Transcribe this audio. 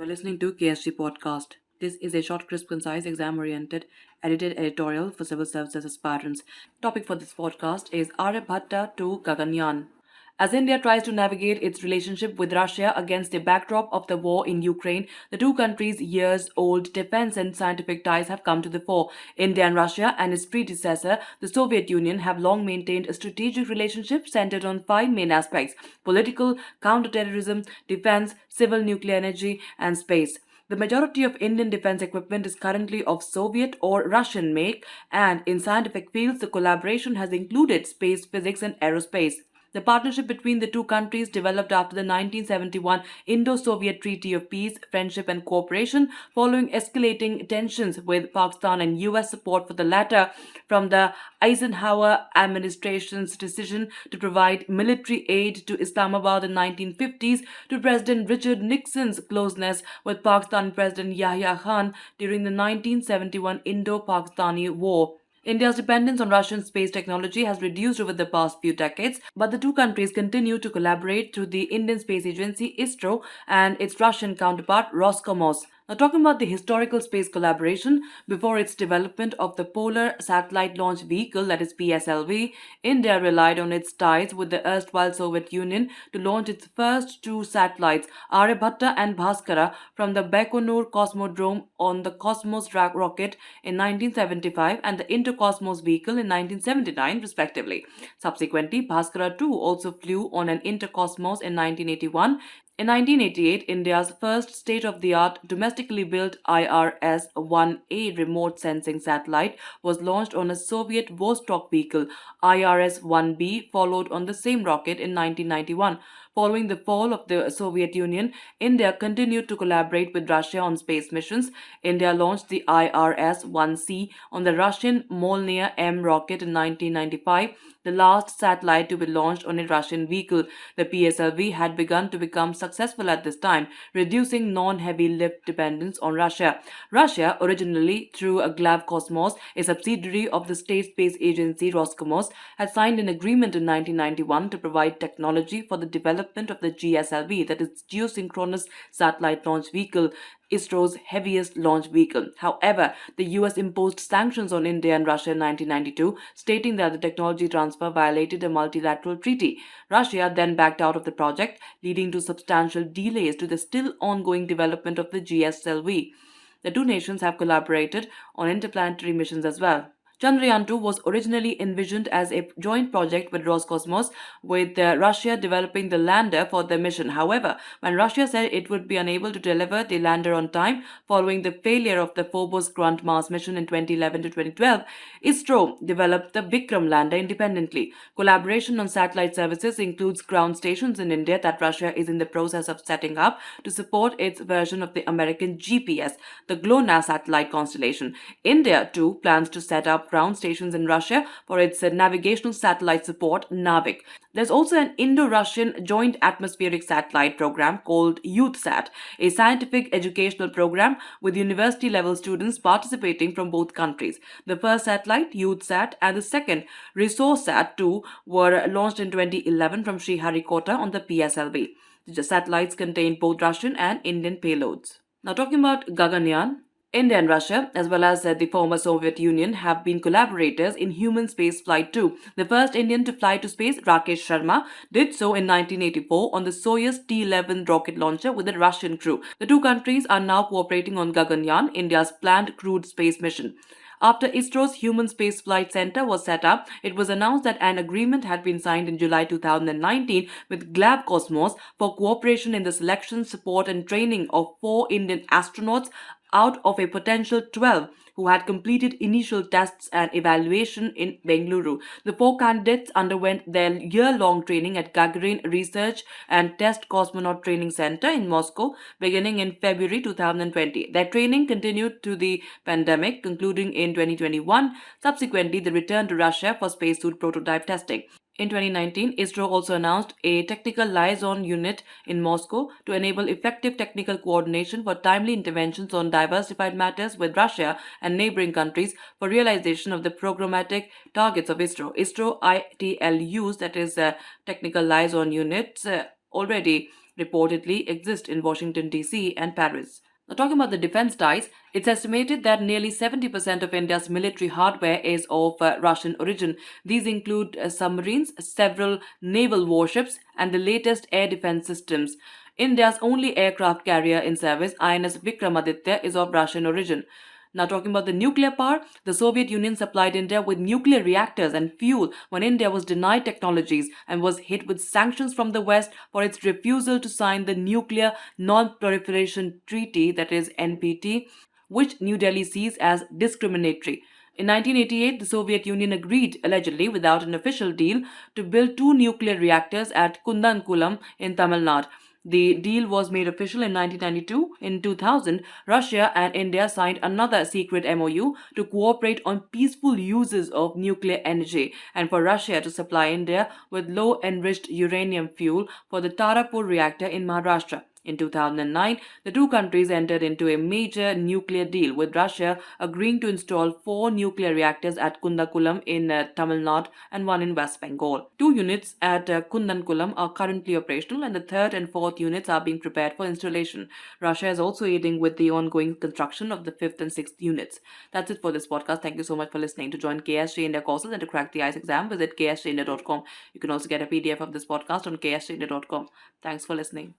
You're listening to KSG podcast. This is a short, crisp, concise, exam-oriented, edited editorial for civil services aspirants. Topic for this podcast is Aryabhata to Gaganyaan. As India tries to navigate its relationship with Russia against the backdrop of the war in Ukraine, the two countries' years old defense and scientific ties have come to the fore. India and Russia and its predecessor, the Soviet Union, have long maintained a strategic relationship centered on five main aspects: political, counterterrorism, defense, civil nuclear energy, and space. The majority of Indian defense equipment is currently of Soviet or Russian make, and in scientific fields, the collaboration has included space physics and aerospace. The partnership between the two countries developed after the 1971 Indo-Soviet Treaty of Peace, Friendship and Cooperation following escalating tensions with Pakistan and US support for the latter from the Eisenhower administration's decision to provide military aid to Islamabad in 1950s to President Richard Nixon's closeness with Pakistan President Yahya Khan during the 1971 Indo-Pakistani War. India's dependence on Russian space technology has reduced over the past few decades, but the two countries continue to collaborate through the Indian Space Agency ISRO and its Russian counterpart Roscosmos. Now, talking about the historical space collaboration, before its development of the Polar Satellite Launch Vehicle, that is PSLV, India relied on its ties with the erstwhile Soviet Union to launch its first two satellites, Aryabhata and Bhaskara, from the Baikonur Cosmodrome on the Cosmos rocket in 1975 and the Intercosmos vehicle in 1979, respectively. Subsequently, Bhaskara 2 also flew on an Intercosmos in 1981. In 1988, India's first state-of-the-art domestically built IRS-1A remote sensing satellite was launched on a Soviet Vostok vehicle. IRS-1B followed on the same rocket in 1991. Following the fall of the Soviet Union, India continued to collaborate with Russia on space missions. India launched the IRS-1C on the Russian Molniya M rocket in 1995, the last satellite to be launched on a Russian vehicle. The PSLV had begun to become successful at this time, reducing non-heavy lift dependence on Russia. Russia, originally through a Glavkosmos, a subsidiary of the state space agency Roscosmos, had signed an agreement in 1991 to provide technology for the development of the GSLV, that is Geosynchronous Satellite Launch Vehicle, ISRO's heaviest launch vehicle. However, the US imposed sanctions on India and Russia in 1992, stating that the technology transfer violated a multilateral treaty. Russia then backed out of the project, leading to substantial delays to the still ongoing development of the GSLV. The two nations have collaborated on interplanetary missions as well. Chandrayaan 2 was originally envisioned as a joint project with Roscosmos, with Russia developing the lander for the mission. However, when Russia said it would be unable to deliver the lander on time following the failure of the Phobos Grunt Mars mission in 2011 to 2012, ISRO developed the Vikram lander independently. Collaboration on satellite services includes ground stations in India that Russia is in the process of setting up to support its version of the American GPS, the GLONASS satellite constellation. India, too, plans to set up ground stations in Russia for its navigational satellite support, NAVIC. There's also an Indo-Russian joint atmospheric satellite program called YouthSat, a scientific educational program with university-level students participating from both countries. The first satellite, YouthSat, and the second, ResourceSat 2, were launched in 2011 from Sriharikota on the PSLV. The satellites contain both Russian and Indian payloads. Now, talking about Gaganyaan, India and Russia, as well as the former Soviet Union, have been collaborators in human space flight too. The first Indian to fly to space, Rakesh Sharma, did so in 1984 on the Soyuz T-11 rocket launcher with a Russian crew. The two countries are now cooperating on Gaganyaan, India's planned crewed space mission. After ISRO's Human Space Flight Center was set up, it was announced that an agreement had been signed in July 2019 with Glavkosmos for cooperation in the selection, support and training of 4 Indian astronauts out of a potential 12 who had completed initial tests and evaluation in Bengaluru. The 4 candidates underwent their year-long training at Gagarin Research and Test Cosmonaut Training Center in Moscow beginning in February 2020. Their training continued to the pandemic, concluding in 2021. Subsequently, they returned to Russia for spacesuit prototype testing. In 2019, ISRO also announced a technical liaison unit in Moscow to enable effective technical coordination for timely interventions on diversified matters with Russia and neighboring countries for realization of the programmatic targets of ISRO. ISRO ITLUs, that is technical liaison units, already reportedly exist in Washington, D.C. and Paris. Now, talking about the defense ties, it's estimated that nearly 70% of India's military hardware is of Russian origin. These include submarines, several naval warships, and the latest air defense systems. India's only aircraft carrier in service, INS Vikramaditya, is of Russian origin. Now, talking about the nuclear power, the Soviet Union supplied India with nuclear reactors and fuel when India was denied technologies and was hit with sanctions from the West for its refusal to sign the Nuclear Non Proliferation Treaty, that is NPT, which New Delhi sees as discriminatory. In 1988, the Soviet Union agreed, allegedly without an official deal, to build two nuclear reactors at Kundankulam in Tamil Nadu. The deal was made official in 1992. In 2000, Russia and India signed another secret MOU to cooperate on peaceful uses of nuclear energy and for Russia to supply India with low enriched uranium fuel for the Tarapur reactor in Maharashtra. In 2009, the two countries entered into a major nuclear deal, with Russia agreeing to install four nuclear reactors at Kundakulam in Tamil Nadu and one in West Bengal. Two units at Kundankulam are currently operational, and the third and fourth units are being prepared for installation. Russia is also aiding with the ongoing construction of the fifth and sixth units. That's it for this podcast. Thank you so much for listening. To join KSG India courses and to crack the ICE exam, visit ksgindia.com. You can also get a PDF of this podcast on ksgindia.com. Thanks for listening.